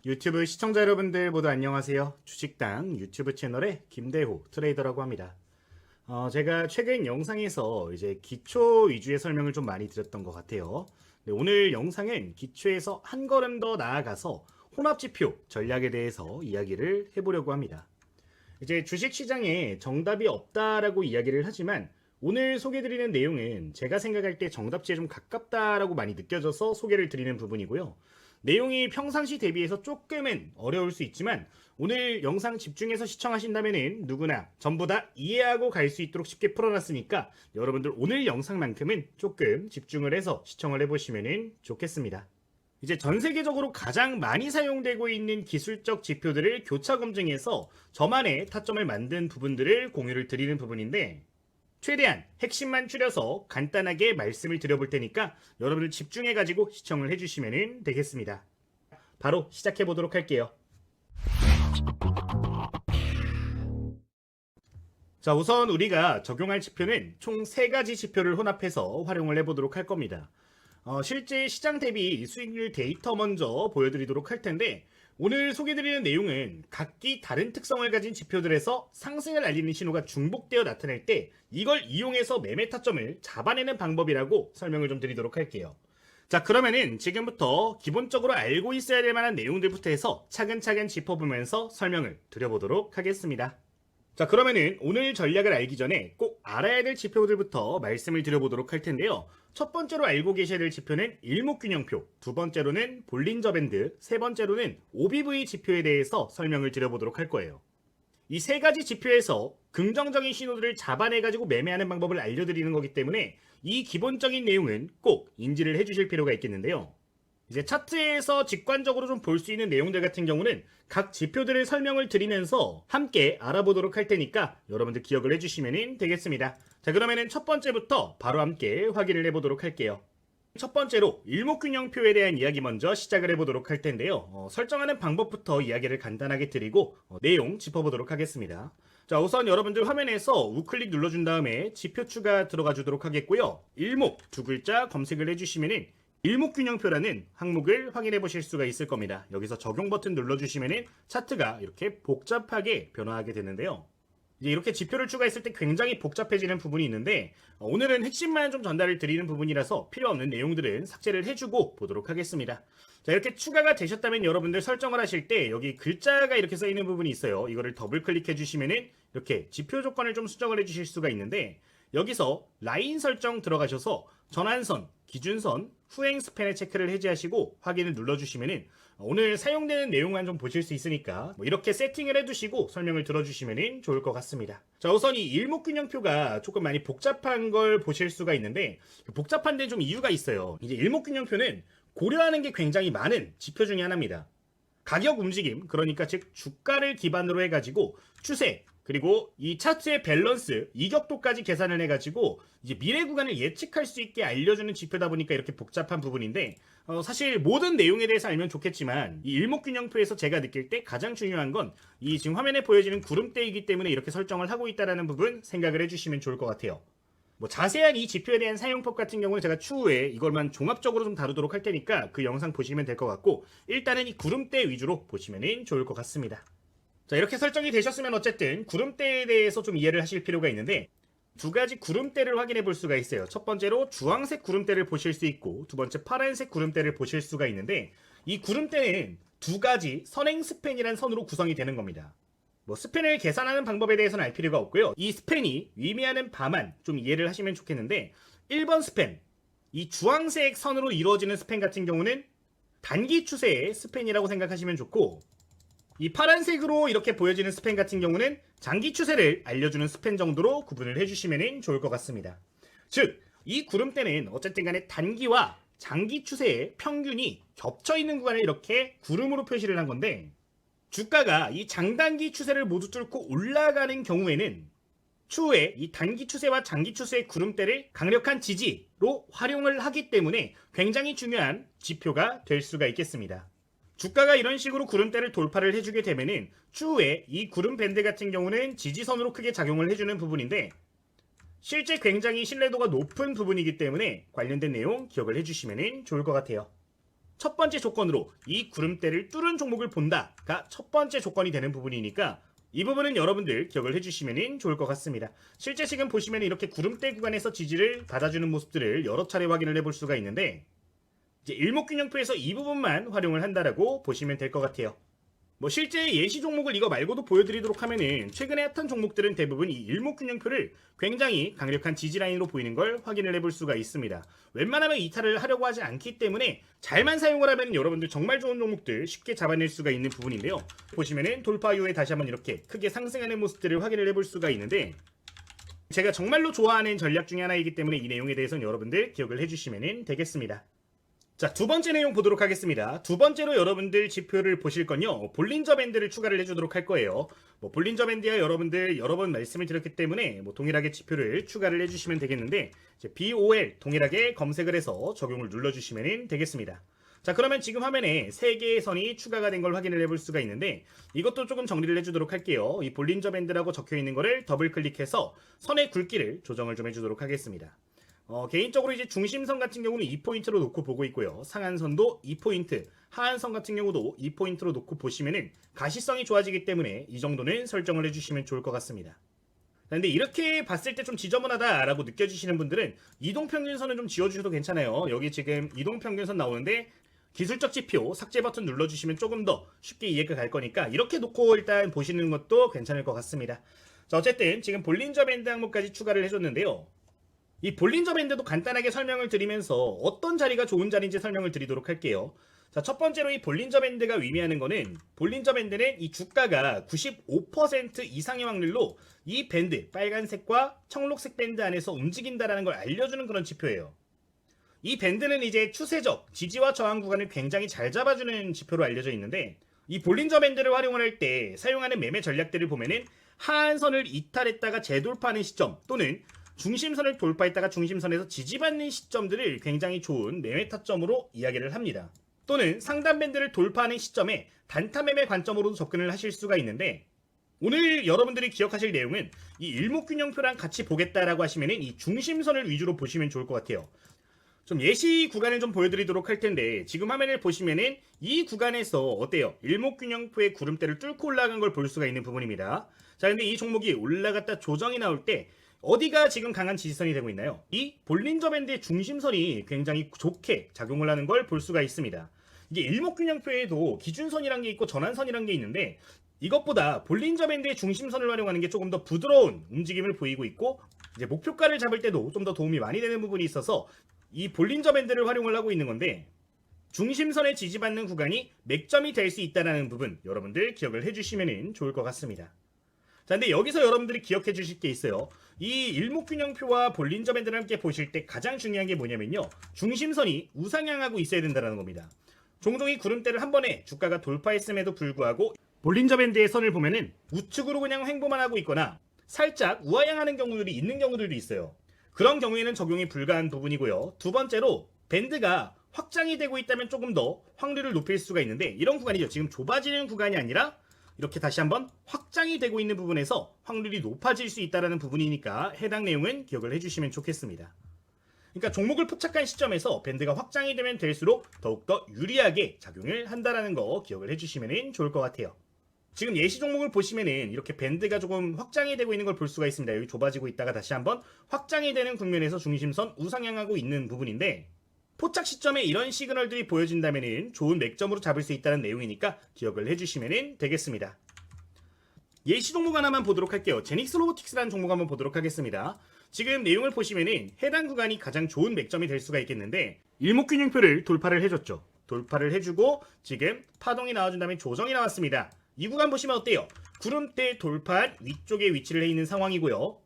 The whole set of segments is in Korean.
유튜브 시청자 여러분들 모두 안녕하세요. 주식당 유튜브 채널의 김대호 트레이더라고 합니다. 제가 최근 영상에서 이제 기초 위주의 설명을 좀 많이 드렸던 것 같아요. 네, 오늘 영상은 기초에서 한 걸음 더 나아가서 혼합지표 전략에 대해서 이야기를 해보려고 합니다. 이제 주식시장에 정답이 없다라고 이야기를 하지만 오늘 소개드리는 내용은 제가 생각할 때 정답지에 좀 가깝다라고 많이 느껴져서 소개를 드리는 부분이고요. 내용이 평상시 대비해서 조금은 어려울 수 있지만 오늘 영상 집중해서 시청하신다면 누구나 전부 다 이해하고 갈 수 있도록 쉽게 풀어놨으니까 여러분들 오늘 영상만큼은 조금 집중을 해서 시청을 해보시면 좋겠습니다. 이제 전 세계적으로 가장 많이 사용되고 있는 기술적 지표들을 교차 검증해서 저만의 타점을 만든 부분들을 공유를 드리는 부분인데 최대한 핵심만 추려서 간단하게 말씀을 드려볼 테니까 여러분들 집중해가지고 시청을 해주시면 되겠습니다. 바로 시작해 보도록 할게요. 자, 우선 우리가 적용할 지표는 총 3가지 지표를 혼합해서 활용을 해보도록 할 겁니다. 실제 시장 대비 수익률 데이터 먼저 보여드리도록 할 텐데 오늘 소개드리는 내용은 각기 다른 특성을 가진 지표들에서 상승을 알리는 신호가 중복되어 나타날 때 이걸 이용해서 매매 타점을 잡아내는 방법이라고 설명을 좀 드리도록 할게요. 자, 그러면은 지금부터 기본적으로 알고 있어야 될 만한 내용들부터 해서 차근차근 짚어보면서 설명을 드려보도록 하겠습니다. 자, 그러면은 오늘 전략을 알기 전에 꼭 알아야 될 지표들부터 말씀을 드려보도록 할 텐데요. 첫 번째로 알고 계셔야 될 지표는 일목균형표, 두 번째로는 볼린저 밴드, 세 번째로는 OBV 지표에 대해서 설명을 드려보도록 할 거예요. 이 3가지 지표에서 긍정적인 신호들을 잡아내가지고 매매하는 방법을 알려드리는 거기 때문에 이 기본적인 내용은 꼭 인지를 해주실 필요가 있겠는데요. 이제 차트에서 직관적으로 좀 볼 수 있는 내용들 같은 경우는 각 지표들을 설명을 드리면서 함께 알아보도록 할 테니까 여러분들 기억을 해주시면 되겠습니다. 자, 그러면은 첫 번째부터 바로 함께 확인을 해보도록 할게요. 첫 번째로 일목균형표에 대한 이야기 먼저 시작을 해보도록 할 텐데요. 설정하는 방법부터 이야기를 간단하게 드리고 내용 짚어보도록 하겠습니다. 자, 우선 여러분들 화면에서 우클릭 눌러준 다음에 지표 추가 들어가 주도록 하겠고요. 일목 두 글자 검색을 해주시면은 일목균형표라는 항목을 확인해 보실 수가 있을 겁니다. 여기서 적용 버튼 눌러주시면 차트가 이렇게 복잡하게 변화하게 되는데요. 이제 이렇게 지표를 추가했을 때 굉장히 복잡해지는 부분이 있는데 오늘은 핵심만 좀 전달을 드리는 부분이라서 필요 없는 내용들은 삭제를 해주고 보도록 하겠습니다. 자, 이렇게 추가가 되셨다면 여러분들 설정을 하실 때 여기 글자가 이렇게 써 있는 부분이 있어요. 이거를 더블 클릭해 주시면은 이렇게 지표 조건을 좀 수정을 해 주실 수가 있는데 여기서 라인 설정 들어가셔서 전환선, 기준선, 후행 스팬의 체크를 해제하시고 확인을 눌러주시면은 오늘 사용되는 내용만 좀 보실 수 있으니까 이렇게 세팅을 해두시고 설명을 들어주시면 좋을 것 같습니다. 자, 우선 이 일목균형표가 조금 많이 복잡한 걸 보실 수가 있는데 복잡한 데 좀 이유가 있어요. 이제 일목균형표는 고려하는 게 굉장히 많은 지표 중에 하나입니다. 가격 움직임, 그러니까 즉 주가를 기반으로 해가지고 추세, 그리고 이 차트의 밸런스, 이격도까지 계산을 해가지고 이제 미래 구간을 예측할 수 있게 알려주는 지표다 보니까 이렇게 복잡한 부분인데 사실 모든 내용에 대해서 알면 좋겠지만 이 일목균형표에서 제가 느낄 때 가장 중요한 건 이 지금 화면에 보여지는 구름대이기 때문에 이렇게 설정을 하고 있다는 부분 생각을 해주시면 좋을 것 같아요. 뭐 자세한 이 지표에 대한 사용법 같은 경우는 제가 추후에 이걸만 종합적으로 좀 다루도록 할 테니까 그 영상 보시면 될 것 같고 일단은 이 구름대 위주로 보시면 좋을 것 같습니다. 자, 이렇게 설정이 되셨으면 어쨌든 구름대에 대해서 좀 이해를 하실 필요가 있는데 두 가지 구름대를 확인해 볼 수가 있어요. 첫 번째로 주황색 구름대를 보실 수 있고 두 번째 파란색 구름대를 보실 수가 있는데 이 구름대는 두 가지 선행 스팬이라는 선으로 구성이 되는 겁니다. 뭐 스팬을 계산하는 방법에 대해서는 알 필요가 없고요. 이 스팬이 의미하는 바만 좀 이해를 하시면 좋겠는데 1번 스팬, 이 주황색 선으로 이루어지는 스팬 같은 경우는 단기 추세의 스팬이라고 생각하시면 좋고 이 파란색으로 이렇게 보여지는 스팬 같은 경우는 장기 추세를 알려주는 스팬 정도로 구분을 해주시면 좋을 것 같습니다. 즉, 이 구름대는 어쨌든 간에 단기와 장기 추세의 평균이 겹쳐있는 구간을 이렇게 구름으로 표시를 한 건데 주가가 이 장단기 추세를 모두 뚫고 올라가는 경우에는 추후에 이 단기 추세와 장기 추세의 구름대를 강력한 지지로 활용을 하기 때문에 굉장히 중요한 지표가 될 수가 있겠습니다. 주가가 이런 식으로 구름대를 돌파를 해주게 되면은 추후에 이 구름 밴드 같은 경우는 지지선으로 크게 작용을 해주는 부분인데 실제 굉장히 신뢰도가 높은 부분이기 때문에 관련된 내용 기억을 해주시면 좋을 것 같아요. 첫 번째 조건으로 이 구름대를 뚫은 종목을 본다가 첫 번째 조건이 되는 부분이니까 이 부분은 여러분들 기억을 해주시면 좋을 것 같습니다. 실제 지금 보시면 이렇게 구름대 구간에서 지지를 받아주는 모습들을 여러 차례 확인을 해볼 수가 있는데 이제 일목균형표에서 이 부분만 활용을 한다라고 보시면 될 것 같아요. 뭐 실제 예시 종목을 이거 말고도 보여드리도록 하면은 최근에 핫한 종목들은 대부분 이 일목균형표를 굉장히 강력한 지지라인으로 보이는 걸 확인을 해볼 수가 있습니다. 웬만하면 이탈을 하려고 하지 않기 때문에 잘만 사용을 하면 여러분들 정말 좋은 종목들 쉽게 잡아낼 수가 있는 부분인데요. 보시면은 돌파 이후에 다시 한번 이렇게 크게 상승하는 모습들을 확인을 해볼 수가 있는데 제가 정말로 좋아하는 전략 중에 하나이기 때문에 이 내용에 대해서는 여러분들 기억을 해주시면 되겠습니다. 자, 두 번째 내용 보도록 하겠습니다. 두 번째로 여러분들 지표를 보실 건요. 볼린저 밴드를 추가를 해주도록 할 거예요. 뭐 볼린저 밴드야 여러분들 여러 번 말씀을 드렸기 때문에 뭐 동일하게 지표를 추가를 해주시면 되겠는데 이제 BOL 동일하게 검색을 해서 적용을 눌러주시면 되겠습니다. 자, 그러면 지금 화면에 3개의 선이 추가가 된 걸 확인을 해볼 수가 있는데 이것도 조금 정리를 해주도록 할게요. 이 볼린저 밴드라고 적혀있는 거를 더블 클릭해서 선의 굵기를 조정을 좀 해주도록 하겠습니다. 개인적으로 이제 중심선 같은 경우는 2포인트로 놓고 보고 있고요. 상한선도 2포인트, 하한선 같은 경우도 2포인트로 놓고 보시면은 가시성이 좋아지기 때문에 이 정도는 설정을 해주시면 좋을 것 같습니다. 근데 이렇게 봤을 때 좀 지저분하다라고 느껴지시는 분들은 이동평균선은 좀 지워주셔도 괜찮아요. 여기 지금 이동평균선 나오는데 기술적 지표 삭제 버튼 눌러주시면 조금 더 쉽게 이해가 갈 거니까 이렇게 놓고 일단 보시는 것도 괜찮을 것 같습니다. 자, 어쨌든 지금 볼린저 밴드 항목까지 추가를 해줬는데요. 이 볼린저 밴드도 간단하게 설명을 드리면서 어떤 자리가 좋은 자리인지 설명을 드리도록 할게요. 자, 첫 번째로 이 볼린저 밴드가 의미하는 거는 볼린저 밴드는 이 주가가 95% 이상의 확률로 이 밴드, 빨간색과 청록색 밴드 안에서 움직인다라는 걸 알려주는 그런 지표예요. 이 밴드는 이제 추세적 지지와 저항 구간을 굉장히 잘 잡아주는 지표로 알려져 있는데 이 볼린저 밴드를 활용을 할 때 사용하는 매매 전략들을 보면은 하한선을 이탈했다가 재돌파하는 시점 또는 중심선을 돌파했다가 중심선에서 지지받는 시점들을 굉장히 좋은 매매 타점으로 이야기를 합니다. 또는 상단 밴드를 돌파하는 시점에 단타 매매 관점으로도 접근을 하실 수가 있는데 오늘 여러분들이 기억하실 내용은 이 일목균형표랑 같이 보겠다라고 하시면은 이 중심선을 위주로 보시면 좋을 것 같아요. 좀 예시 구간을 좀 보여드리도록 할 텐데 지금 화면을 보시면은 이 구간에서 어때요? 일목균형표의 구름대를 뚫고 올라간 걸 볼 수가 있는 부분입니다. 자, 근데 이 종목이 올라갔다 조정이 나올 때 어디가 지금 강한 지지선이 되고 있나요? 이 볼린저 밴드의 중심선이 굉장히 좋게 작용을 하는 걸 볼 수가 있습니다. 이게 일목균형표에도 기준선이란 게 있고 전환선이란 게 있는데 이것보다 볼린저 밴드의 중심선을 활용하는 게 조금 더 부드러운 움직임을 보이고 있고 이제 목표가를 잡을 때도 좀 더 도움이 많이 되는 부분이 있어서 이 볼린저 밴드를 활용을 하고 있는 건데 중심선에 지지받는 구간이 맥점이 될 수 있다는 부분 여러분들 기억을 해주시면 좋을 것 같습니다. 자, 근데 여기서 여러분들이 기억해 주실 게 있어요. 이 일목균형표와 볼린저 밴드를 함께 보실 때 가장 중요한 게 뭐냐면요. 중심선이 우상향하고 있어야 된다는 겁니다. 종종 이 구름대를 한 번에 주가가 돌파했음에도 불구하고 볼린저 밴드의 선을 보면은 우측으로 그냥 횡보만 하고 있거나 살짝 우하향하는 경우들이 있는 경우들도 있어요. 그런 경우에는 적용이 불가한 부분이고요. 두 번째로 밴드가 확장이 되고 있다면 조금 더 확률을 높일 수가 있는데 이런 구간이죠. 지금 좁아지는 구간이 아니라 이렇게 다시 한번 확장이 되고 있는 부분에서 확률이 높아질 수 있다는 부분이니까 해당 내용은 기억을 해주시면 좋겠습니다. 그러니까 종목을 포착한 시점에서 밴드가 확장이 되면 될수록 더욱더 유리하게 작용을 한다는 거 기억을 해주시면 좋을 것 같아요. 지금 예시 종목을 보시면은 이렇게 밴드가 조금 확장이 되고 있는 걸 볼 수가 있습니다. 여기 좁아지고 있다가 다시 한번 확장이 되는 국면에서 중심선 우상향하고 있는 부분인데 포착 시점에 이런 시그널들이 보여진다면 좋은 맥점으로 잡을 수 있다는 내용이니까 기억을 해주시면 되겠습니다. 예시 종목 하나만 보도록 할게요. 제닉스 로보틱스라는 종목 한번 보도록 하겠습니다. 지금 내용을 보시면 해당 구간이 가장 좋은 맥점이 될 수가 있겠는데 일목균형표를 돌파를 해줬죠. 돌파를 해주고 지금 파동이 나와준 다음에 조정이 나왔습니다. 이 구간 보시면 어때요? 구름대 돌파한 위쪽에 위치를 해 있는 상황이고요.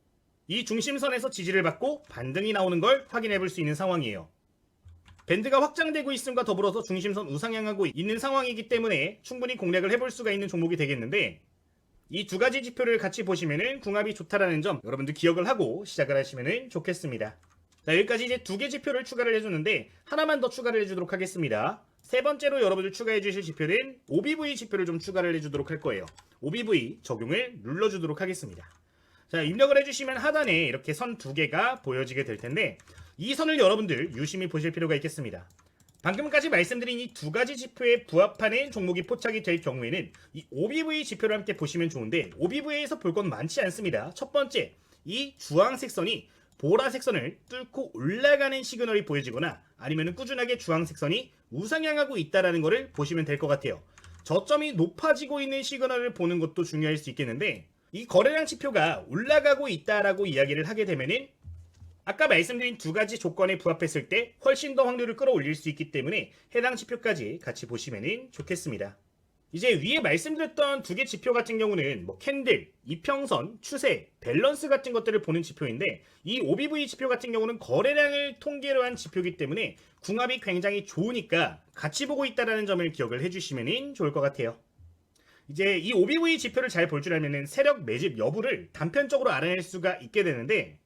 이 중심선에서 지지를 받고 반등이 나오는 걸 확인해 볼 수 있는 상황이에요. 밴드가 확장되고 있음과 더불어서 중심선 우상향하고 있는 상황이기 때문에 충분히 공략을 해볼 수가 있는 종목이 되겠는데 이 두 가지 지표를 같이 보시면은 궁합이 좋다라는 점 여러분들 기억을 하고 시작을 하시면 좋겠습니다. 자, 여기까지 이제 두 개 지표를 추가를 해줬는데 하나만 더 추가를 해주도록 하겠습니다. 세 번째로 여러분들 추가해 주실 지표는 OBV 지표를 좀 추가를 해주도록 할 거예요. OBV 적용을 눌러주도록 하겠습니다. 자, 입력을 해주시면 하단에 이렇게 선 두 개가 보여지게 될 텐데 이 선을 여러분들 유심히 보실 필요가 있겠습니다. 방금까지 말씀드린 이 두 가지 지표에 부합하는 종목이 포착이 될 경우에는 이 OBV 지표를 함께 보시면 좋은데 OBV에서 볼 건 많지 않습니다. 첫 번째, 이 주황색 선이 보라색 선을 뚫고 올라가는 시그널이 보여지거나 아니면 꾸준하게 주황색 선이 우상향하고 있다는 것을 보시면 될 것 같아요. 저점이 높아지고 있는 시그널을 보는 것도 중요할 수 있겠는데 이 거래량 지표가 올라가고 있다라고 이야기를 하게 되면은 아까 말씀드린 두 가지 조건에 부합했을 때 훨씬 더 확률을 끌어올릴 수 있기 때문에 해당 지표까지 같이 보시면 좋겠습니다. 이제 위에 말씀드렸던 두 개 지표 같은 경우는 뭐 캔들, 이평선, 추세, 밸런스 같은 것들을 보는 지표인데 이 OBV 지표 같은 경우는 거래량을 통계로 한 지표이기 때문에 궁합이 굉장히 좋으니까 같이 보고 있다는 점을 기억을 해주시면 좋을 것 같아요. 이제 이 OBV 지표를 잘 볼 줄 알면 세력 매집 여부를 단편적으로 알아낼 수가 있게 되는데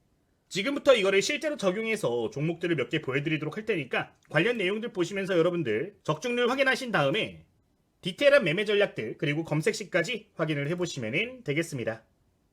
지금부터 이거를 실제로 적용해서 종목들을 몇 개 보여드리도록 할 테니까 관련 내용들 보시면서 여러분들 적중률 확인하신 다음에 디테일한 매매 전략들 그리고 검색시까지 확인을 해보시면 되겠습니다.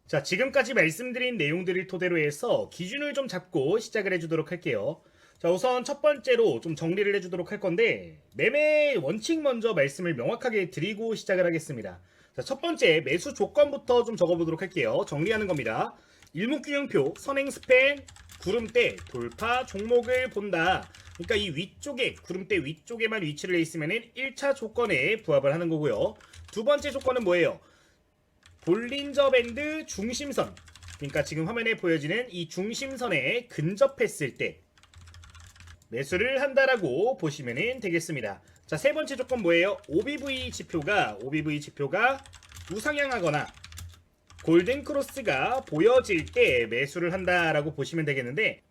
자, 지금까지 말씀드린 내용들을 토대로 해서 기준을 좀 잡고 시작을 해주도록 할게요. 자, 우선 첫 번째로 좀 정리를 해주도록 할 건데 매매 원칙 먼저 말씀을 명확하게 드리고 시작을 하겠습니다. 자, 첫 번째 매수 조건부터 좀 적어보도록 할게요. 정리하는 겁니다. 일목균형표, 선행 스팬, 구름대, 돌파, 종목을 본다. 그러니까 이 위쪽에, 구름대 위쪽에만 위치를 해 있으면 1차 조건에 부합을 하는 거고요. 두 번째 조건은 뭐예요? 볼린저 밴드 중심선. 그러니까 지금 화면에 보여지는 이 중심선에 근접했을 때 매수를 한다라고 보시면 되겠습니다. 자, 세 번째 조건 뭐예요? OBV 지표가 우상향하거나 골든 크로스가 보여질 때 매수를 한다라고 보시면 되겠는데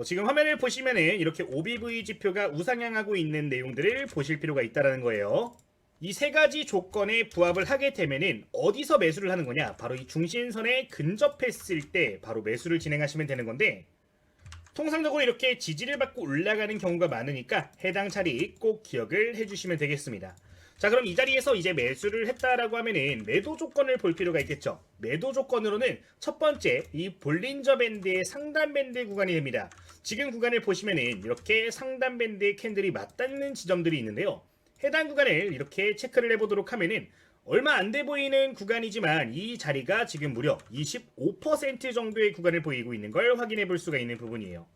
지금 화면을 보시면은 이렇게 OBV 지표가 우상향하고 있는 내용들을 보실 필요가 있다는 거예요. 이 세 가지 조건에 부합을 하게 되면은 어디서 매수를 하는 거냐? 바로 이 중심선에 근접했을 때 바로 매수를 진행하시면 되는 건데 통상적으로 이렇게 지지를 받고 올라가는 경우가 많으니까 해당 자리 꼭 기억을 해주시면 되겠습니다. 자, 그럼 이 자리에서 이제 매수를 했다라고 하면은 매도 조건을 볼 필요가 있겠죠. 매도 조건으로는 첫 번째 이 볼린저 밴드의 상단 밴드 구간이 됩니다. 지금 구간을 보시면은 이렇게 상단 밴드의 캔들이 맞닿는 지점들이 있는데요. 해당 구간을 이렇게 체크를 해보도록 하면은 얼마 안 돼 보이는 구간이지만 이 자리가 지금 무려 25% 정도의 구간을 보이고 있는 걸 확인해 볼 수가 있는 부분이에요.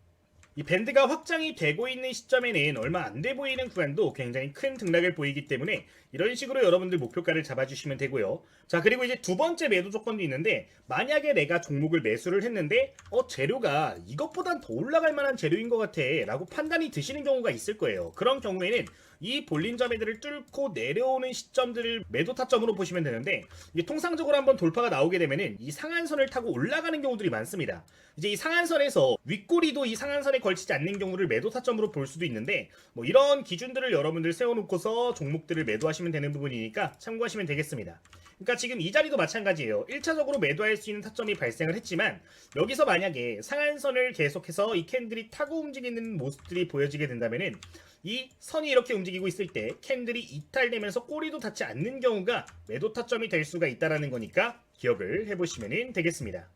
이 밴드가 확장이 되고 있는 시점에는 얼마 안 돼 보이는 구간도 굉장히 큰 등락을 보이기 때문에 이런 식으로 여러분들 목표가를 잡아주시면 되고요. 자, 그리고 이제 두 번째 매도 조건도 있는데 만약에 내가 종목을 매수를 했는데 재료가 이것보단 더 올라갈 만한 재료인 것 같아 라고 판단이 드시는 경우가 있을 거예요. 그런 경우에는 이 볼린저 밴드를 뚫고 내려오는 시점들을 매도 타점으로 보시면 되는데 이게 통상적으로 한번 돌파가 나오게 되면은 이 상한선을 타고 올라가는 경우들이 많습니다. 이제 이 상한선에서 윗꼬리도 이 상한선에 걸치지 않는 경우를 매도 타점으로 볼 수도 있는데 뭐 이런 기준들을 여러분들 세워놓고서 종목들을 매도하시면 되는 부분이니까 참고하시면 되겠습니다. 그러니까 지금 이 자리도 마찬가지예요. 1차적으로 매도할 수 있는 타점이 발생을 했지만 여기서 만약에 상한선을 계속해서 이 캔들이 타고 움직이는 모습들이 보여지게 된다면은 이 선이 이렇게 움직이고 있을 때 캔들이 이탈되면서 꼬리도 닿지 않는 경우가 매도 타점이 될 수가 있다는 거니까 기억을 해보시면 되겠습니다.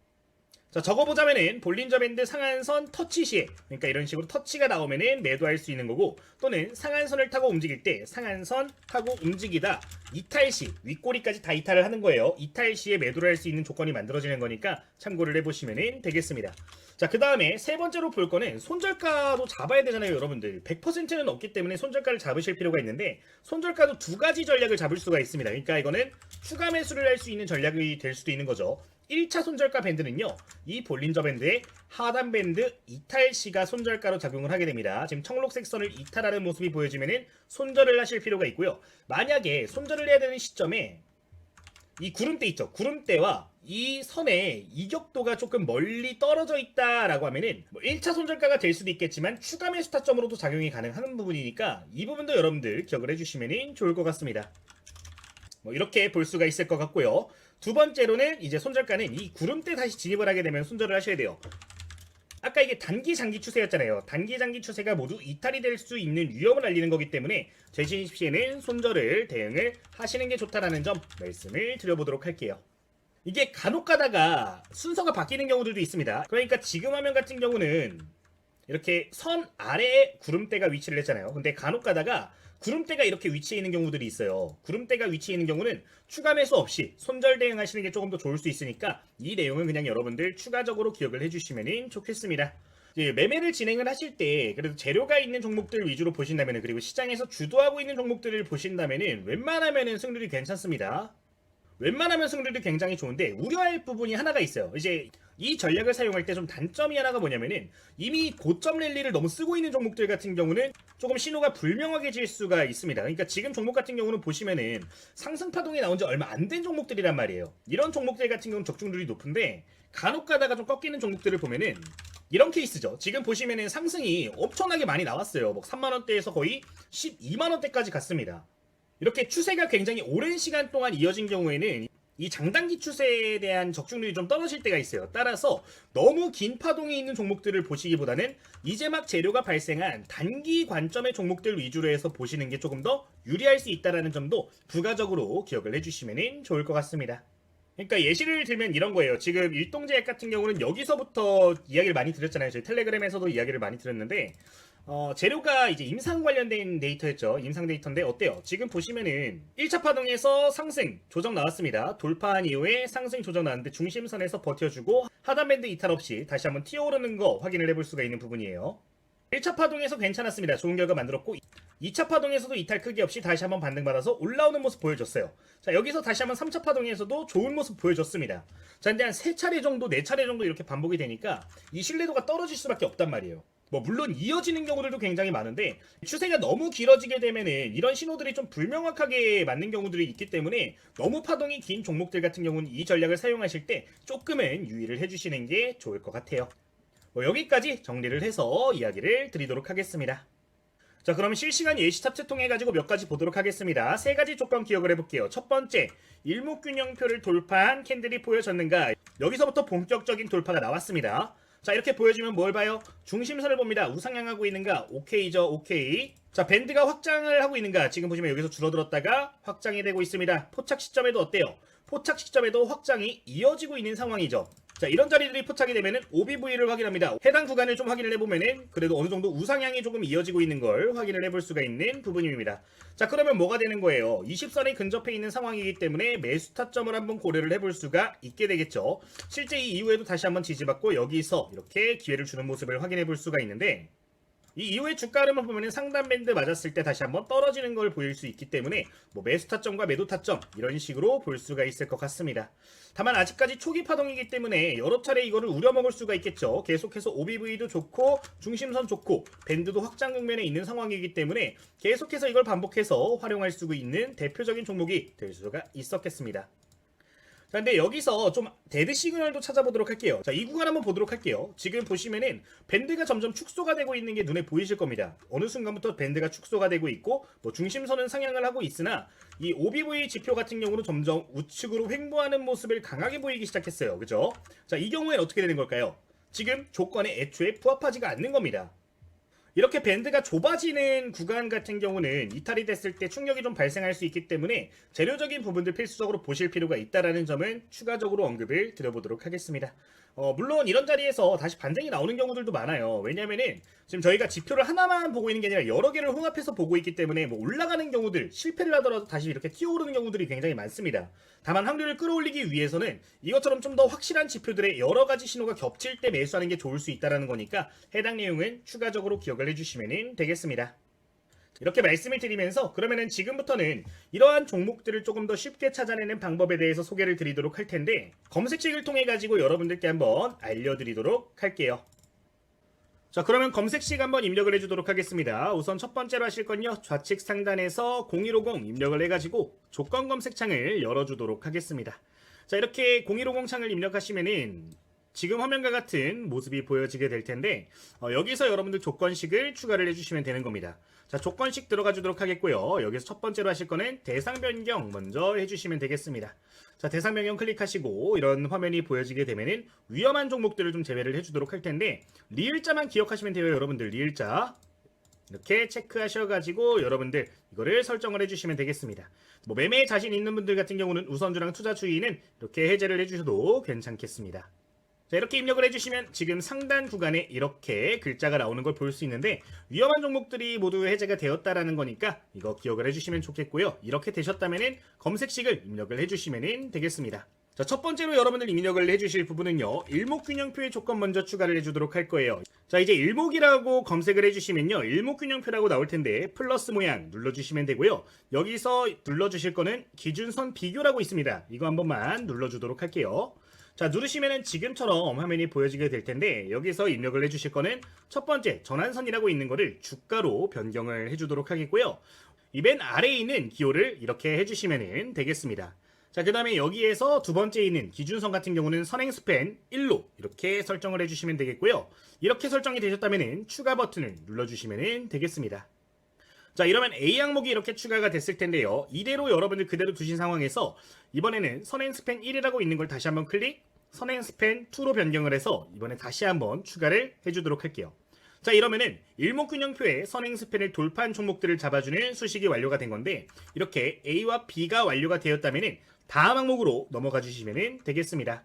자, 적어보자면은 볼린저 밴드 상한선 터치 시에 그러니까 이런 식으로 터치가 나오면은 매도할 수 있는 거고 또는 상한선을 타고 움직일 때 상한선 타고 움직이다 이탈 시 윗꼬리까지 다 이탈을 하는 거예요. 이탈 시에 매도를 할 수 있는 조건이 만들어지는 거니까 참고를 해보시면 되겠습니다. 자, 그 다음에 세 번째로 볼 거는 손절가도 잡아야 되잖아요. 여러분들 100%는 없기 때문에 손절가를 잡으실 필요가 있는데 손절가도 두 가지 전략을 잡을 수가 있습니다. 그러니까 이거는 추가 매수를 할 수 있는 전략이 될 수도 있는 거죠. 1차 손절가 밴드는요, 이 볼린저 밴드의 하단 밴드 이탈 시가 손절가로 작용을 하게 됩니다. 지금 청록색 선을 이탈하는 모습이 보여지면은 손절을 하실 필요가 있고요. 만약에 손절을 해야 되는 시점에 이 구름대 있죠. 구름대와 이 선의 이격도가 조금 멀리 떨어져 있다라고 하면은 1차 손절가가 될 수도 있겠지만 추가 매수 타점으로도 작용이 가능한 부분이니까 이 부분도 여러분들 기억을 해주시면 좋을 것 같습니다. 이렇게 볼 수가 있을 것 같고요. 두 번째로는 이제 손절가는 이 구름대 다시 진입을 하게 되면 손절을 하셔야 돼요. 아까 이게 단기 장기 추세였잖아요. 단기 장기 추세가 모두 이탈이 될 수 있는 위험을 알리는 거기 때문에 재진 시에는 손절을 대응을 하시는 게 좋다라는 점 말씀을 드려보도록 할게요. 이게 간혹 가다가 순서가 바뀌는 경우들도 있습니다. 그러니까 지금 화면 같은 경우는 이렇게 선 아래에 구름대가 위치를 했잖아요. 근데 간혹 가다가 구름대가 이렇게 위치해 있는 경우들이 있어요. 구름대가 위치해 있는 경우는 추가 매수 없이 손절 대응하시는 게 조금 더 좋을 수 있으니까 이 내용은 그냥 여러분들 추가적으로 기억을 해주시면 좋겠습니다. 매매를 진행을 하실 때 그래도 재료가 있는 종목들 위주로 보신다면, 그리고 시장에서 주도하고 있는 종목들을 보신다면 웬만하면 승률이 괜찮습니다. 웬만하면 승률이 굉장히 좋은데 우려할 부분이 하나가 있어요. 이제 이 전략을 사용할 때 좀 단점이 하나가 뭐냐면은, 이미 고점 랠리를 너무 쓰고 있는 종목들 같은 경우는 조금 신호가 불명확해 질 수가 있습니다. 그러니까 지금 종목 같은 경우는 보시면은 상승 파동이 나온 지 얼마 안 된 종목들이란 말이에요. 이런 종목들 같은 경우는 적중률이 높은데 간혹 가다가 좀 꺾이는 종목들을 보면은 이런 케이스죠. 지금 보시면은 상승이 엄청나게 많이 나왔어요. 뭐 3만원대에서 거의 12만원대까지 갔습니다. 이렇게 추세가 굉장히 오랜 시간 동안 이어진 경우에는 이 장단기 추세에 대한 적중률이 좀 떨어질 때가 있어요. 따라서 너무 긴 파동이 있는 종목들을 보시기보다는 이제 막 재료가 발생한 단기 관점의 종목들 위주로 해서 보시는 게 조금 더 유리할 수 있다는 점도 부가적으로 기억을 해주시면 좋을 것 같습니다. 그러니까 예시를 들면 이런 거예요. 지금 일동제약 같은 경우는 여기서부터 이야기를 많이 드렸잖아요. 저희 텔레그램에서도 이야기를 많이 드렸는데 재료가 이제 임상 관련된 데이터였죠. 임상 데이터인데 어때요? 지금 보시면은 1차 파동에서 상승 조정 나왔습니다. 돌파한 이후에 상승 조정 나왔는데 중심선에서 버텨주고 하단밴드 이탈 없이 다시 한번 튀어오르는 거 확인을 해볼 수가 있는 부분이에요. 1차 파동에서 괜찮았습니다. 좋은 결과 만들었고 2차 파동에서도 이탈 크기 없이 다시 한번 반등받아서 올라오는 모습 보여줬어요. 자, 여기서 다시 한번 3차 파동에서도 좋은 모습 보여줬습니다. 자, 근데 한 3차례 정도, 4차례 정도 이렇게 반복이 되니까 이 신뢰도가 떨어질 수밖에 없단 말이에요. 뭐 물론 이어지는 경우들도 굉장히 많은데 추세가 너무 길어지게 되면은 이런 신호들이 좀 불명확하게 맞는 경우들이 있기 때문에 너무 파동이 긴 종목들 같은 경우는 이 전략을 사용하실 때 조금은 유의를 해주시는 게 좋을 것 같아요. 여기까지 정리를 해서 이야기를 드리도록 하겠습니다. 자, 그럼 실시간 예시 탑재 통해 가지고 몇 가지 보도록 하겠습니다. 3가지 조건 기억을 해볼게요. 첫 번째, 일목균형표를 돌파한 캔들이 보여졌는가? 여기서부터 본격적인 돌파가 나왔습니다. 자, 이렇게 보여주면 뭘 봐요? 중심선을 봅니다. 우상향하고 있는가? 오케이죠, 오케이. 자, 밴드가 확장을 하고 있는가? 지금 보시면 여기서 줄어들었다가 확장이 되고 있습니다. 포착 시점에도 어때요? 포착 시점에도 확장이 이어지고 있는 상황이죠. 자, 이런 자리들이 포착이 되면은 OBV를 확인합니다. 해당 구간을 좀 확인을 해보면은 그래도 어느 정도 우상향이 조금 이어지고 있는 걸 확인을 해볼 수가 있는 부분입니다. 자, 그러면 뭐가 되는 거예요? 20선에 근접해 있는 상황이기 때문에 매수 타점을 한번 고려를 해볼 수가 있게 되겠죠. 실제 이 이후에도 다시 한번 지지받고 여기서 이렇게 기회를 주는 모습을 확인해 볼 수가 있는데, 이 이후에 주가 흐름을 보면 상단 밴드 맞았을 때 다시 한번 떨어지는 걸 보일 수 있기 때문에 뭐 매수 타점과 매도 타점 이런 식으로 볼 수가 있을 것 같습니다. 다만 아직까지 초기 파동이기 때문에 여러 차례 이거를 우려먹을 수가 있겠죠. 계속해서 OBV도 좋고 중심선 좋고 밴드도 확장 국면에 있는 상황이기 때문에 계속해서 이걸 반복해서 활용할 수 있는 대표적인 종목이 될 수가 있었겠습니다. 자, 근데 여기서 좀 데드 시그널도 찾아보도록 할게요. 자, 이 구간 한번 보도록 할게요. 지금 보시면은 밴드가 점점 축소가 되고 있는 게 눈에 보이실 겁니다. 어느 순간부터 밴드가 축소가 되고 있고 뭐 중심선은 상향을 하고 있으나 이 OBV 지표 같은 경우는 점점 우측으로 횡보하는 모습을 강하게 보이기 시작했어요. 그죠? 자, 이 경우엔 어떻게 되는 걸까요? 지금 조건에 애초에 부합하지가 않는 겁니다. 이렇게 밴드가 좁아지는 구간 같은 경우는 이탈이 됐을 때 충격이 좀 발생할 수 있기 때문에 재료적인 부분들 필수적으로 보실 필요가 있다는 점은 추가적으로 언급을 드려보도록 하겠습니다. 물론 이런 자리에서 다시 반등이 나오는 경우들도 많아요. 왜냐면은 지금 저희가 지표를 하나만 보고 있는 게 아니라 여러 개를 혼합해서 보고 있기 때문에 뭐 올라가는 경우들, 실패를 하더라도 다시 이렇게 튀어오르는 경우들이 굉장히 많습니다. 다만 확률을 끌어올리기 위해서는 이것처럼 좀 더 확실한 지표들의 여러 가지 신호가 겹칠 때 매수하는 게 좋을 수 있다는 거니까 해당 내용은 추가적으로 기억을 해주시면 되겠습니다. 이렇게 말씀을 드리면서 그러면은 지금부터는 이러한 종목들을 조금 더 쉽게 찾아내는 방법에 대해서 소개를 드리도록 할 텐데, 검색식을 통해 가지고 여러분들께 한번 알려드리도록 할게요. 자, 그러면 검색식 한번 입력을 해주도록 하겠습니다. 우선 첫 번째로 하실 건요, 좌측 상단에서 0150 입력을 해가지고 조건 검색창을 열어주도록 하겠습니다. 자, 이렇게 0150 창을 입력하시면은 지금 화면과 같은 모습이 보여지게 될 텐데 여기서 여러분들 조건식을 추가를 해주시면 되는 겁니다. 자, 조건식 들어가 주도록 하겠고요. 여기서 첫 번째로 하실 거는 대상 변경 먼저 해주시면 되겠습니다. 자, 대상 변경 클릭하시고 이런 화면이 보여지게 되면은 위험한 종목들을 좀 제외를 해주도록 할 텐데, 리을자만 기억하시면 돼요. 여러분들 리을자 이렇게 체크하셔가지고 여러분들 이거를 설정을 해주시면 되겠습니다. 뭐 매매에 자신 있는 분들 같은 경우는 우선주랑 투자 추이는 이렇게 해제를 해주셔도 괜찮겠습니다. 자, 이렇게 입력을 해주시면 지금 상단 구간에 이렇게 글자가 나오는 걸 볼 수 있는데 위험한 종목들이 모두 해제가 되었다라는 거니까 이거 기억을 해주시면 좋겠고요. 이렇게 되셨다면 검색식을 입력을 해주시면 되겠습니다. 자, 첫 번째로 여러분들 입력을 해주실 부분은요, 일목균형표의 조건 먼저 추가를 해주도록 할 거예요. 자, 이제 일목이라고 검색을 해주시면요, 일목균형표라고 나올 텐데 플러스 모양 눌러주시면 되고요. 여기서 눌러주실 거는 기준선 비교라고 있습니다. 이거 한 번만 눌러주도록 할게요. 자, 누르시면은 지금처럼 화면이 보여지게 될 텐데 여기서 입력을 해주실 거는 첫 번째 전환선이라고 있는 거를 주가로 변경을 해주도록 하겠고요. 이 맨 아래에 있는 기호를 이렇게 해주시면 되겠습니다. 자, 그 다음에 여기에서 두 번째 있는 기준선 같은 경우는 선행 스팬 1로 이렇게 설정을 해주시면 되겠고요. 이렇게 설정이 되셨다면 추가 버튼을 눌러주시면 되겠습니다. 자, 이러면 A 항목이 이렇게 추가가 됐을 텐데요. 이대로 여러분들 그대로 두신 상황에서 이번에는 선행 스팬 1이라고 있는 걸 다시 한번 클릭, 선행 스팬 2로 변경을 해서 이번에 다시 한번 추가를 해주도록 할게요. 자, 이러면은 일목균형표에 선행 스팬을 돌파한 종목들을 잡아주는 수식이 완료가 된 건데 이렇게 A와 B가 완료가 되었다면 다음 항목으로 넘어가 주시면 되겠습니다.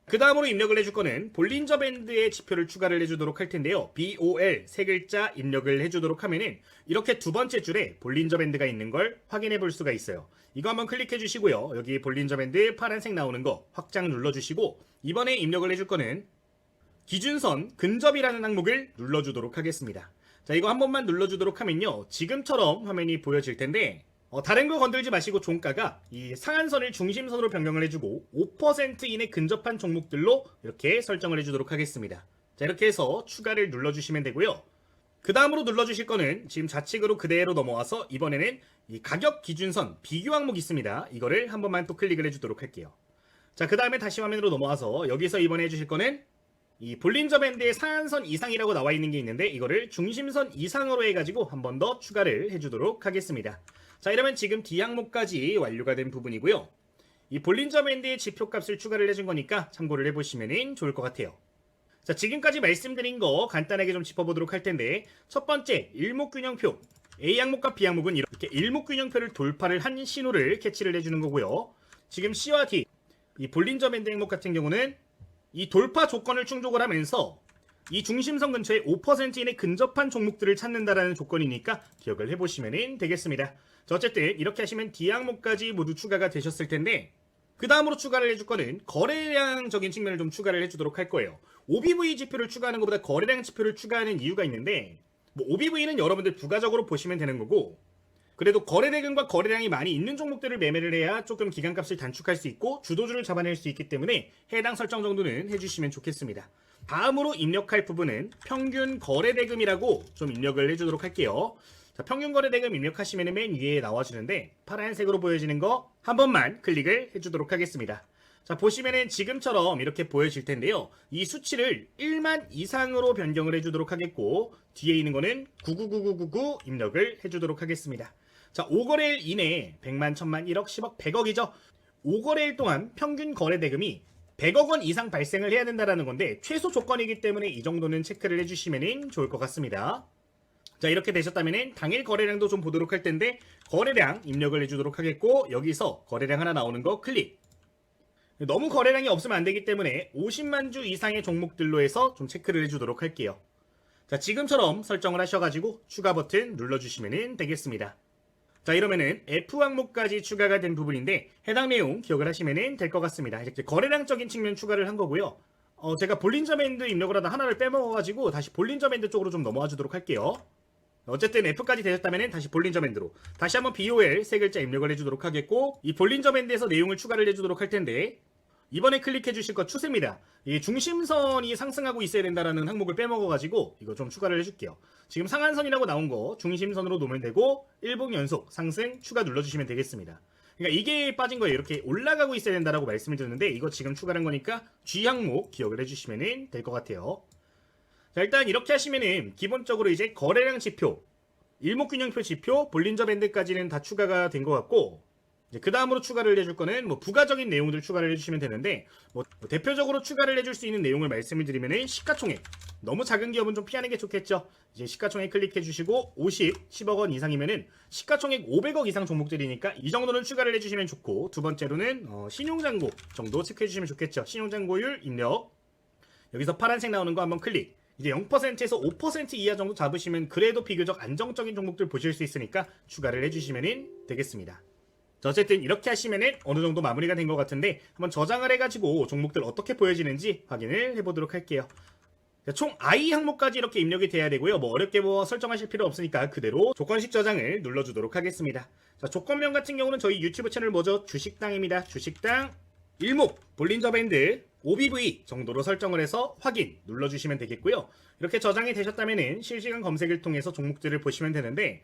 그 다음으로 입력을 해줄 거는 볼린저 밴드의 지표를 추가를 해주도록 할 텐데요. BOL 세 글자 입력을 해주도록 하면은 이렇게 두 번째 줄에 볼린저 밴드가 있는 걸 확인해 볼 수가 있어요. 이거 한번 클릭해 주시고요. 여기 볼린저 밴드 파란색 나오는 거 확장 눌러주시고 이번에 입력을 해줄 거는 기준선 근접이라는 항목을 눌러주도록 하겠습니다. 자, 이거 한 번만 눌러주도록 하면요, 지금처럼 화면이 보여질 텐데 다른 거 건들지 마시고 종가가 이 상한선을 중심선으로 변경을 해주고 5% 이내 근접한 종목들로 이렇게 설정을 해주도록 하겠습니다. 자, 이렇게 해서 추가를 눌러주시면 되고요. 그 다음으로 눌러주실 거는 지금 좌측으로 그대로 넘어와서 이번에는 이 가격 기준선 비교 항목 있습니다. 이거를 한 번만 또 클릭을 해주도록 할게요. 자, 그 다음에 다시 화면으로 넘어와서 여기서 이번에 해주실 거는 이 볼린저 밴드의 상한선 이상이라고 나와 있는 게 있는데 이거를 중심선 이상으로 해가지고 한 번 더 추가를 해주도록 하겠습니다. 자, 이러면 지금 D 항목까지 완료가 된 부분이고요. 이 볼린저 밴드의 지표값을 추가를 해준 거니까 참고를 해보시면 좋을 것 같아요. 자, 지금까지 말씀드린 거 간단하게 좀 짚어보도록 할 텐데 첫 번째 일목균형표 A 항목과 B 항목은 이렇게 일목균형표를 돌파를 한 신호를 캐치를 해주는 거고요. 지금 C와 D 이 볼린저 밴드 항목 같은 경우는 이 돌파 조건을 충족을 하면서 이 중심선 근처에 5% 이내 근접한 종목들을 찾는다라는 조건이니까 기억을 해보시면 되겠습니다. 자, 어쨌든 이렇게 하시면 D 항목까지 모두 추가가 되셨을 텐데 그 다음으로 추가를 해줄 거는 거래량적인 측면을 좀 추가를 해주도록 할 거예요. OBV 지표를 추가하는 것보다 거래량 지표를 추가하는 이유가 있는데 OBV는 여러분들 부가적으로 보시면 되는 거고 그래도 거래대금과 거래량이 많이 있는 종목들을 매매를 해야 조금 기간값을 단축할 수 있고 주도주를 잡아낼 수 있기 때문에 해당 설정 정도는 해주시면 좋겠습니다. 다음으로 입력할 부분은 평균 거래대금이라고 좀 입력을 해주도록 할게요. 자, 평균 거래대금 입력하시면 맨 위에 나와주는데 파란색으로 보여지는 거 한 번만 클릭을 해주도록 하겠습니다. 자, 보시면은 지금처럼 이렇게 보여질 텐데요. 이 수치를 1만 이상으로 변경을 해주도록 하겠고 뒤에 있는 거는 999999 입력을 해주도록 하겠습니다. 자, 5거래일 이내에 100만, 1000만, 1억, 10억, 100억이죠. 5거래일 동안 평균 거래대금이 100억 원 이상 발생을 해야 된다는 건데 최소 조건이기 때문에 이 정도는 체크를 해주시면 좋을 것 같습니다. 자, 이렇게 되셨다면 당일 거래량도 좀 보도록 할 텐데 거래량 입력을 해주도록 하겠고 여기서 거래량 하나 나오는 거 클릭. 너무 거래량이 없으면 안 되기 때문에 50만 주 이상의 종목들로 해서 좀 체크를 해주도록 할게요. 자, 지금처럼 설정을 하셔가지고 추가 버튼 눌러주시면 되겠습니다. 자, 이러면은 F 항목까지 추가가 된 부분인데 해당 내용 기억을 하시면 될 것 같습니다. 이제 거래량적인 측면 추가를 한 거고요. 제가 볼린저 밴드 입력을 하다 하나를 빼먹어가지고 다시 볼린저 밴드 쪽으로 좀 넘어와 주도록 할게요. 어쨌든 F까지 되셨다면 다시 볼린저 밴드로 다시 한번 BOL 세 글자 입력을 해주도록 하겠고 이 볼린저 밴드에서 내용을 추가를 해주도록 할 텐데 이번에 클릭해 주실 거 추세입니다. 이 중심선이 상승하고 있어야 된다라는 항목을 빼먹어가지고 이거 좀 추가를 해줄게요. 지금 상한선이라고 나온 거 중심선으로 놓으면 되고 1분 연속 상승 추가 눌러주시면 되겠습니다. 그러니까 이게 빠진 거예요. 이렇게 올라가고 있어야 된다라고 말씀을 드렸는데 이거 지금 추가한 거니까 G 항목 기억을 해주시면 될 것 같아요. 자, 일단 이렇게 하시면은 기본적으로 이제 거래량 지표, 일목균형표 지표, 볼린저 밴드까지는 다 추가가 된 것 같고 그 다음으로 추가를 해줄 거는 부가적인 내용들 추가를 해주시면 되는데 대표적으로 추가를 해줄 수 있는 내용을 말씀을 드리면은 시가총액 너무 작은 기업은 좀 피하는 게 좋겠죠. 이제 시가총액 클릭해 주시고 50, 10억 원 이상이면은 시가총액 500억 이상 종목들이니까 이 정도는 추가를 해주시면 좋고 두 번째로는 신용잔고 정도 체크해 주시면 좋겠죠. 신용잔고율 입력. 여기서 파란색 나오는 거 한번 클릭. 이제 0%에서 5% 이하 정도 잡으시면 그래도 비교적 안정적인 종목들 보실 수 있으니까 추가를 해주시면 되겠습니다. 자, 어쨌든 이렇게 하시면은 어느 정도 마무리가 된 것 같은데 한번 저장을 해가지고 종목들 어떻게 보여지는지 확인을 해보도록 할게요. 자, 총 I 항목까지 이렇게 입력이 돼야 되고요. 뭐 어렵게 설정하실 필요 없으니까 그대로 조건식 저장을 눌러주도록 하겠습니다. 자, 조건명 같은 경우는 저희 유튜브 채널 뭐죠? 주식당입니다. 주식당 일목 볼린저 밴드 OBV 정도로 설정을 해서 확인 눌러주시면 되겠고요. 이렇게 저장이 되셨다면 실시간 검색을 통해서 종목들을 보시면 되는데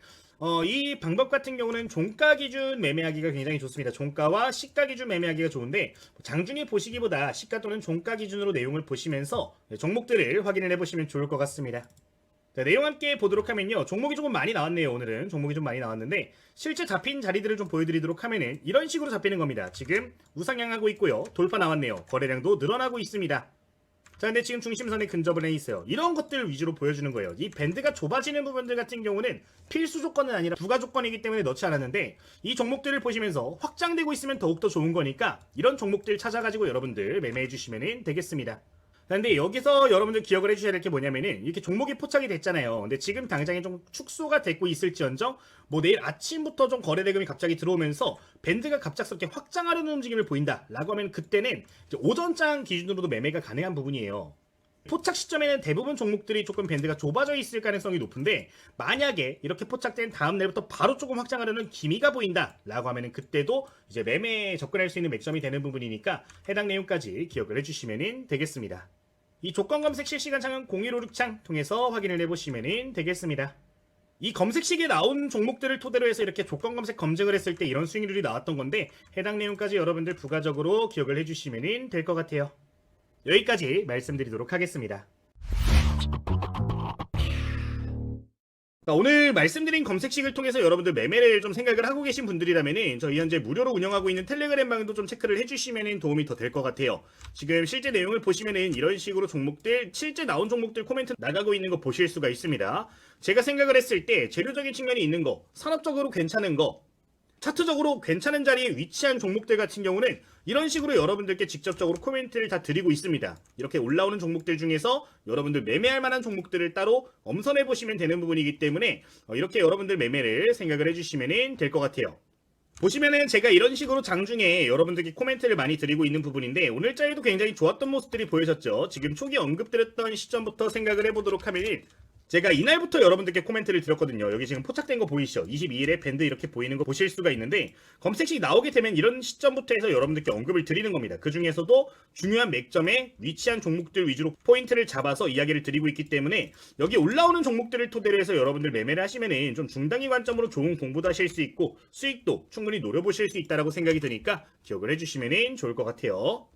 이 방법 같은 경우는 종가 기준 매매하기가 굉장히 좋습니다. 종가와 시가 기준 매매하기가 좋은데 장중에 보시기보다 시가 또는 종가 기준으로 내용을 보시면서 종목들을 확인을 해보시면 좋을 것 같습니다. 자, 내용 함께 보도록 하면요. 종목이 조금 많이 나왔네요. 오늘은 종목이 좀 많이 나왔는데 실제 잡힌 자리들을 좀 보여드리도록 하면은 이런 식으로 잡히는 겁니다. 지금 우상향하고 있고요. 돌파 나왔네요. 거래량도 늘어나고 있습니다. 자, 근데 지금 중심선에 근접을 해 있어요. 이런 것들 위주로 보여주는 거예요. 이 밴드가 좁아지는 부분들 같은 경우는 필수 조건은 아니라 부가 조건이기 때문에 넣지 않았는데 이 종목들을 보시면서 확장되고 있으면 더욱더 좋은 거니까 이런 종목들 찾아가지고 여러분들 매매해 주시면 되겠습니다. 근데 여기서 여러분들 기억을 해주셔야 될 게 뭐냐면은 이렇게 종목이 포착이 됐잖아요. 근데 지금 당장에 좀 축소가 되고 있을지언정 뭐 내일 아침부터 좀 거래 대금이 갑자기 들어오면서 밴드가 갑작스럽게 확장하려는 움직임을 보인다 라고 하면 그때는 이제 오전장 기준으로도 매매가 가능한 부분이에요. 포착 시점에는 대부분 종목들이 조금 밴드가 좁아져 있을 가능성이 높은데 만약에 이렇게 포착된 다음 날부터 바로 조금 확장하려는 기미가 보인다 라고 하면은 그때도 이제 매매에 접근할 수 있는 맥점이 되는 부분이니까 해당 내용까지 기억을 해주시면 되겠습니다. 이 조건 검색 실시간 창은 0156창 통해서 확인을 해보시면 되겠습니다. 이 검색식에 나온 종목들을 토대로 해서 이렇게 조건 검색 검증을 했을 때 이런 수익률이 나왔던 건데 해당 내용까지 여러분들 부가적으로 기억을 해주시면 될 것 같아요. 여기까지 말씀드리도록 하겠습니다. 오늘 말씀드린 검색식을 통해서 여러분들 매매를 좀 생각을 하고 계신 분들이라면 저희 현재 무료로 운영하고 있는 텔레그램 방도 좀 체크를 해주시면 도움이 더 될 것 같아요. 지금 실제 내용을 보시면은 이런 식으로 종목들 실제 나온 종목들 코멘트 나가고 있는 거 보실 수가 있습니다. 제가 생각을 했을 때 재료적인 측면이 있는 거, 산업적으로 괜찮은 거, 차트적으로 괜찮은 자리에 위치한 종목들 같은 경우는 이런 식으로 여러분들께 직접적으로 코멘트를 다 드리고 있습니다. 이렇게 올라오는 종목들 중에서 여러분들 매매할 만한 종목들을 따로 엄선해 보시면 되는 부분이기 때문에 이렇게 여러분들 매매를 생각을 해주시면 될 것 같아요. 보시면은 제가 이런 식으로 장중에 여러분들께 코멘트를 많이 드리고 있는 부분인데 오늘자리도 굉장히 좋았던 모습들이 보여졌죠. 지금 초기 언급드렸던 시점부터 생각을 해보도록 하면 제가 이날부터 여러분들께 코멘트를 드렸거든요. 여기 지금 포착된 거 보이시죠? 22일에 밴드 이렇게 보이는 거 보실 수가 있는데 검색식 나오게 되면 이런 시점부터 해서 여러분들께 언급을 드리는 겁니다. 그 중에서도 중요한 맥점에 위치한 종목들 위주로 포인트를 잡아서 이야기를 드리고 있기 때문에 여기 올라오는 종목들을 토대로 해서 여러분들 매매를 하시면은 좀 중단기 관점으로 좋은 공부도 하실 수 있고 수익도 충분히 노려보실 수 있다라고 생각이 드니까 기억을 해주시면 좋을 것 같아요.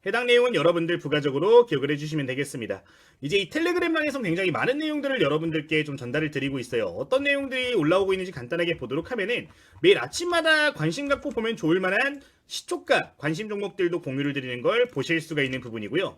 해당 내용은 여러분들 부가적으로 기억을 해주시면 되겠습니다. 이제 이 텔레그램방에서 굉장히 많은 내용들을 여러분들께 좀 전달을 드리고 있어요. 어떤 내용들이 올라오고 있는지 간단하게 보도록 하면은 매일 아침마다 관심 갖고 보면 좋을 만한 시초가 관심 종목들도 공유를 드리는 걸 보실 수가 있는 부분이고요.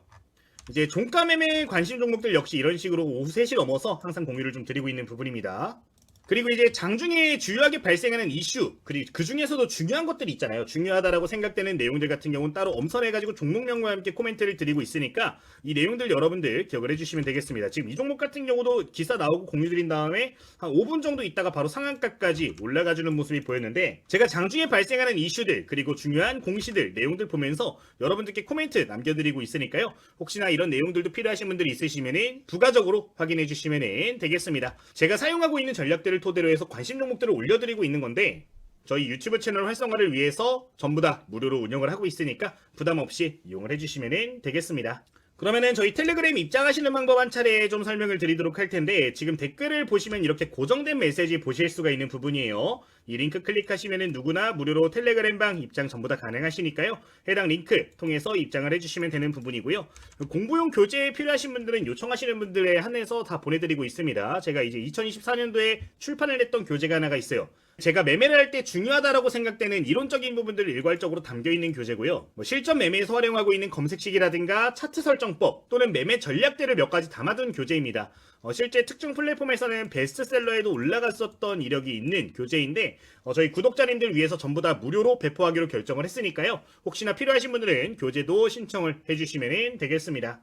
이제 종가 매매 관심 종목들 역시 이런 식으로 오후 3시 넘어서 항상 공유를 좀 드리고 있는 부분입니다. 그리고 이제 장중에 주요하게 발생하는 이슈, 그리고 그 중에서도 중요한 것들이 있잖아요. 중요하다라고 생각되는 내용들 같은 경우는 따로 엄선해가지고 종목명과 함께 코멘트를 드리고 있으니까 이 내용들 여러분들 기억을 해주시면 되겠습니다. 지금 이 종목 같은 경우도 기사 나오고 공유 드린 다음에 한 5분 정도 있다가 바로 상한가까지 올라가주는 모습이 보였는데 제가 장중에 발생하는 이슈들 그리고 중요한 공시들 내용들 보면서 여러분들께 코멘트 남겨드리고 있으니까요. 혹시나 이런 내용들도 필요하신 분들이 있으시면 부가적으로 확인해 주시면 되겠습니다. 제가 사용하고 있는 전략들을 토대로 해서 관심 종목들을 올려드리고 있는 건데 저희 유튜브 채널 활성화를 위해서 전부 다 무료로 운영을 하고 있으니까 부담 없이 이용을 해주시면 되겠습니다. 그러면은 저희 텔레그램 입장하시는 방법 한 차례 좀 설명을 드리도록 할 텐데 지금 댓글을 보시면 이렇게 고정된 메시지 보실 수가 있는 부분이에요. 이 링크 클릭하시면은 누구나 무료로 텔레그램방 입장 전부 다 가능하시니까요. 해당 링크 통해서 입장을 해주시면 되는 부분이고요. 공부용 교재 필요하신 분들은 요청하시는 분들에 한해서 다 보내드리고 있습니다. 제가 이제 2024년도에 출판을 했던 교재가 하나가 있어요. 제가 매매를 할 때 중요하다라고 생각되는 이론적인 부분들을 일괄적으로 담겨있는 교재고요. 실전 매매에서 활용하고 있는 검색식이라든가 차트 설정법 또는 매매 전략들을 몇 가지 담아둔 교재입니다. 실제 특정 플랫폼에서는 베스트셀러에도 올라갔었던 이력이 있는 교재인데 저희 구독자님들 위해서 전부 다 무료로 배포하기로 결정을 했으니까요. 혹시나 필요하신 분들은 교재도 신청을 해주시면 되겠습니다.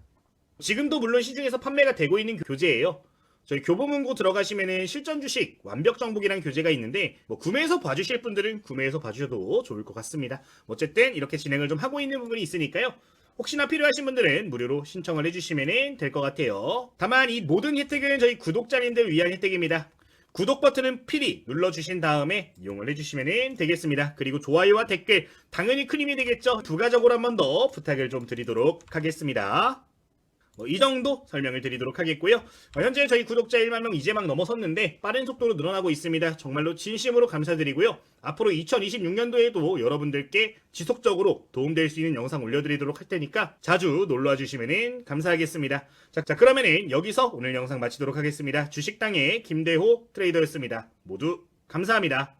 지금도 물론 시중에서 판매가 되고 있는 교재예요. 저희 교보문고 들어가시면은 실전 주식 완벽 정복이라는 교재가 있는데 구매해서 봐주실 분들은 구매해서 봐주셔도 좋을 것 같습니다. 어쨌든 이렇게 진행을 좀 하고 있는 부분이 있으니까요. 혹시나 필요하신 분들은 무료로 신청을 해주시면 될 것 같아요. 다만 이 모든 혜택은 저희 구독자님들 위한 혜택입니다. 구독 버튼은 필히 눌러주신 다음에 이용을 해주시면 되겠습니다. 그리고 좋아요와 댓글 당연히 큰 힘이 되겠죠. 부가적으로 한 번 더 부탁을 좀 드리도록 하겠습니다. 이 정도 설명을 드리도록 하겠고요. 현재 저희 구독자 1만 명 이제 막 넘어섰는데 빠른 속도로 늘어나고 있습니다. 정말로 진심으로 감사드리고요. 앞으로 2026년도에도 여러분들께 지속적으로 도움될 수 있는 영상 올려드리도록 할 테니까 자주 놀러와 주시면 감사하겠습니다. 자, 그러면은 여기서 오늘 영상 마치도록 하겠습니다. 주식당의 김대호 트레이더였습니다. 모두 감사합니다.